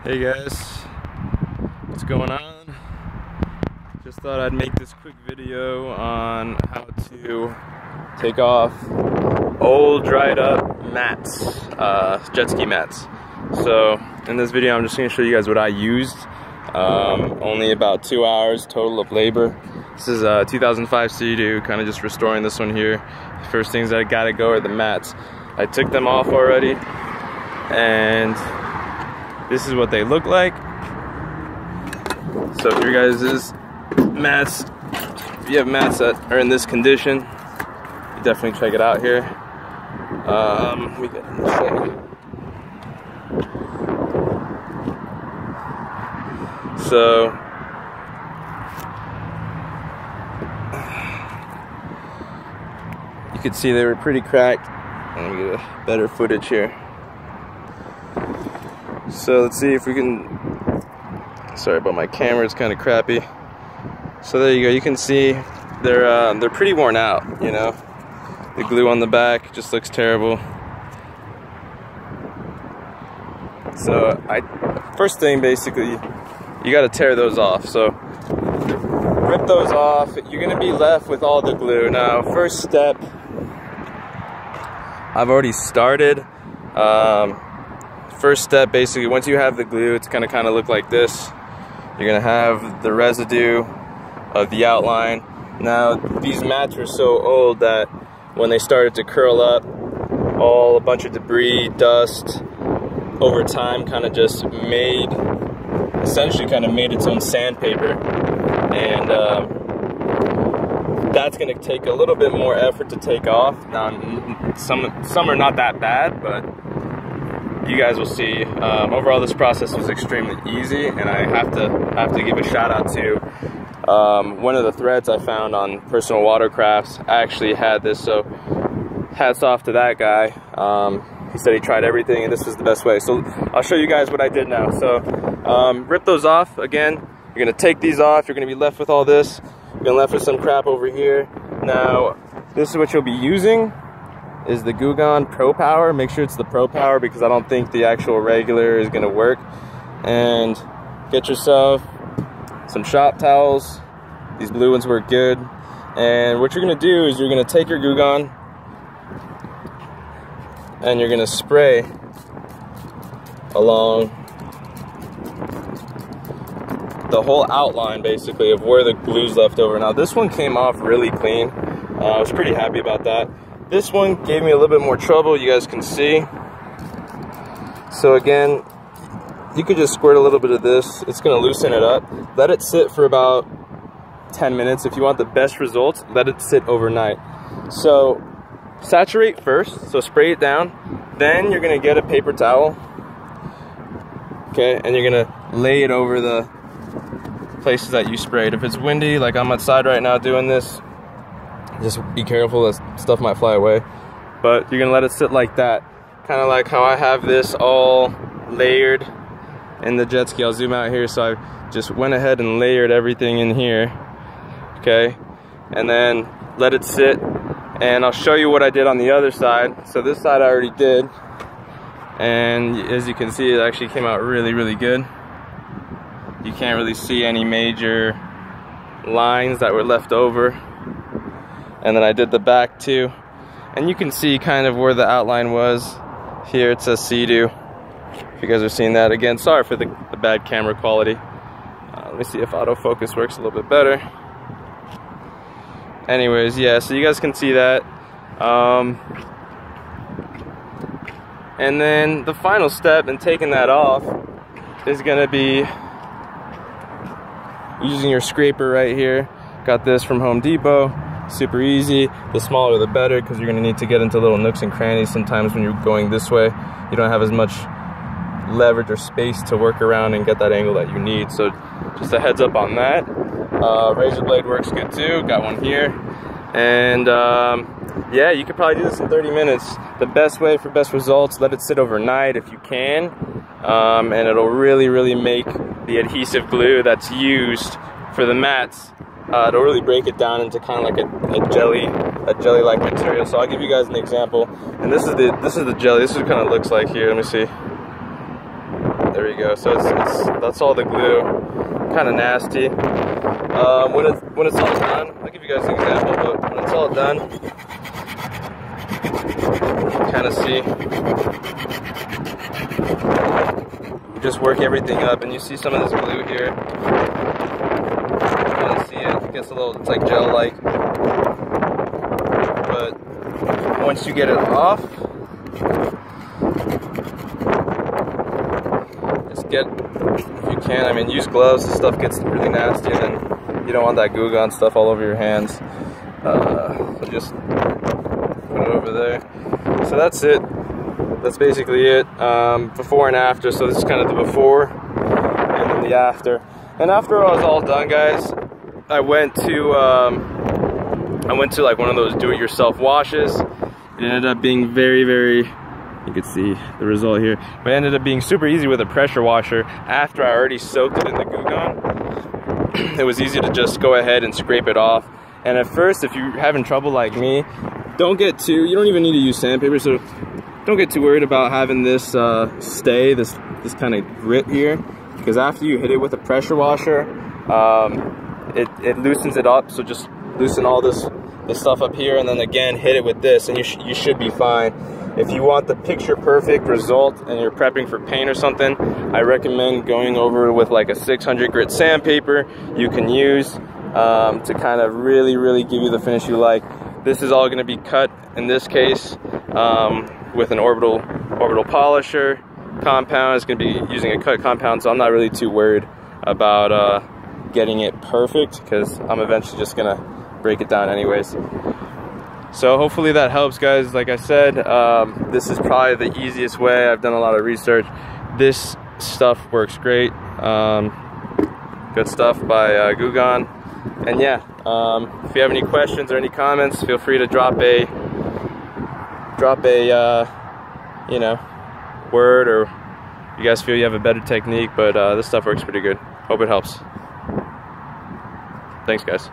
Hey guys, what's going on? Just thought I'd make this quick video on how to take off old dried up mats, jet ski mats. So in this video I'm just going to show you guys what I used. Only about 2 hours total of labor. This is a 2005 Sea-Doo, kind of just restoring this one here. First things that I gotta go are the mats. I took them off already, and this is what they look like. So if your guys' mats, if you have mats that are in this condition, you definitely check it out here. Let me get in the shade. So you could see they were pretty cracked. Let me get a better footage here. So let's see if we can, sorry about my camera, it's kind of crappy. So there you go, you can see they're pretty worn out, you know. The glue on the back just looks terrible. So first thing, basically, you got to tear those off. So rip those off, you're going to be left with all the glue. Now first step, I've already started. First step, basically, once you have the glue, it's gonna kind of look like this. You're gonna have the residue of the outline. Now, these mats were so old that when they started to curl up, a bunch of debris, dust, over time kind of just essentially made its own sandpaper. And that's gonna take a little bit more effort to take off. Now, some are not that bad, but you guys will see. Overall, this process was extremely easy, and I have to give a shout out to one of the threads I found on Personal Watercrafts. I actually had this, so hats off to that guy. He said he tried everything, and this was the best way. So I'll show you guys what I did now. So rip those off. Again, you're gonna take these off. You're gonna be left with all this. You're gonna be left with some crap over here. Now, this is what you'll be using. Is the Gugon Pro Power. Make sure it's the Pro Power, because I don't think the actual regular is gonna work. And get yourself some shop towels. These blue ones work good. And what you're gonna do is you're gonna take your Gugon and you're gonna spray along the whole outline, basically, of where the glue's left over. Now this one came off really clean. I was pretty happy about that. This one gave me a little bit more trouble, you guys can see. So again, you could just squirt a little bit of this. It's gonna loosen it up. Let it sit for about 10 minutes. If you want the best results, let it sit overnight. So saturate first, so spray it down. Then you're gonna get a paper towel, okay, and you're gonna lay it over the places that you sprayed. If it's windy, like I'm outside right now doing this, just be careful, that stuff might fly away. But you're gonna let it sit like that, kind of like how I have this all layered in the jet ski. I'll zoom out here. So I just went ahead and layered everything in here, okay, and then let it sit. And I'll show you what I did on the other side. So this side I already did, and as you can see, it actually came out really, really good. You can't really see any major lines that were left over. And then I did the back too, and you can see kind of where the outline was. Here it says Sea-Doo, if you guys are seeing that. Again, sorry for the bad camera quality. Let me see if autofocus works a little bit better. Anyways, yeah, so you guys can see that. And then the final step in taking that off is gonna be using your scraper right here. Got this from Home Depot. Super easy. The smaller the better, because you're going to need to get into little nooks and crannies. Sometimes when you're going this way, you don't have as much leverage or space to work around and get that angle that you need. So just a heads up on that. Razor blade works good too. Got one here. And yeah, you could probably do this in 30 minutes. The best way for best results, let it sit overnight if you can. And it'll really, really make the adhesive glue that's used for the mats, it'll really break it down into kind of like a jelly-like material. So I'll give you guys an example. And this is the jelly. This is what it kind of looks like here. Let me see. There you go. So that's all the glue. Kind of nasty. When it's all done, I'll give you guys an example. But when it's all done, kind of see. You just work everything up, and you see some of this glue here. You kind of see it. It gets a little. It's like gel-like. But once you get it off, just get, if you can, I mean, use gloves. This stuff gets really nasty, and then you don't want that Goo Gone stuff all over your hands. So just put it over there. So that's it. That's basically it. Before and after. So this is kind of the before and then the after. And after I was all done, guys, I went to like one of those do-it-yourself washes. It ended up being very, you can see the result here. But it ended up being super easy with a pressure washer. After I already soaked it in the Goo Gone, it was easy to just go ahead and scrape it off. And at first, if you're having trouble like me, you don't even need to use sandpaper, so don't get too worried about having this stay, this kind of grit here, because after you hit it with a pressure washer, it loosens it up. So just loosen all this stuff up here, and then again hit it with this, and you should be fine. If you want the picture perfect result and you're prepping for paint or something, I recommend going over with like a 600 grit sandpaper you can use to kind of really give you the finish you like. This is all going to be cut in this case with an orbital polisher compound. It's going to be using a cut compound, so I'm not really too worried about getting it perfect, because I'm eventually just going to break it down anyways. So hopefully that helps, guys. Like I said, this is probably the easiest way. I've done a lot of research. This stuff works great. Good stuff by Goo Gone. And yeah, if you have any questions or any comments, feel free to drop a you know, word, or you guys feel you have a better technique. But this stuff works pretty good. Hope it helps. Thanks, guys.